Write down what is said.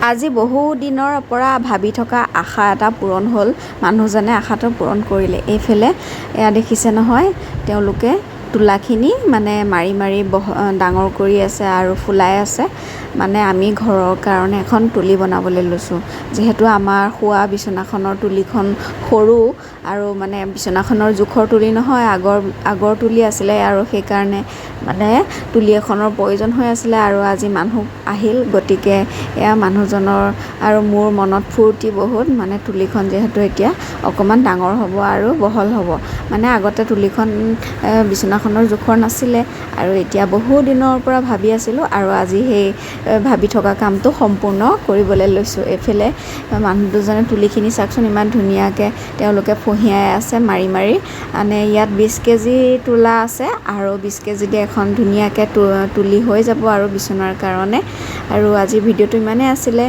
আজি বহু দিনৰ পৰা ভাবি থকা আশা এটা পূৰণ হ'ল। মানুহজনে আশাটো পূৰণ কৰিলে। এইফালে এয়া দেখিছে নহয়, তেওঁলোকে তোলাখিনি মানে মাৰি মাৰি ডাঙৰ কৰি আছে আৰু ফুলাই আছে। মানে আমি ঘৰৰ কাৰণে এখন তুলি বনাবলৈ লৈছোঁ। যিহেতু আমাৰ শোৱা বিচনাখনৰ তুলিখন সৰু আৰু মানে বিচনাখনৰ জোখৰ তুলি নহয়, আগৰ তুলি আছিলে আৰু সেইকাৰণে মানে তুলি এখনৰ প্ৰয়োজন হৈ আছিলে। আৰু আজি মানুহ আহিল, গতিকে এয়া মানুহজনৰ আৰু মোৰ মনত ফূৰ্তি বহুত। মানে তুলিখন যিহেতু এতিয়া অকণমান ডাঙৰ হ'ব আৰু বহল হ'ব। মানে আগতে তুলিখন বিচনাখনৰ জোখৰ নাছিলে আৰু এতিয়া বহু দিনৰ পৰা ভাবি আছিলোঁ আৰু আজি সেই ভাবি থকা কামটো সম্পূৰ্ণ কৰিবলৈ লৈছোঁ। এইফালে মানুহ দুজনে তুলিখিনি চাওকচোন, ইমান ধুনীয়াকৈ তেওঁলোকে ফঁহিয়াই আছে মাৰি মাৰি। মানে ইয়াত 20 কেজি তোলা আছে আৰু 20 কেজিতে এখন ধুনীয়াকৈ তুলি হৈ যাব আৰু বিচনাৰ কাৰণে। আৰু আজি ভিডিঅ'টো ইমানেই আছিলে।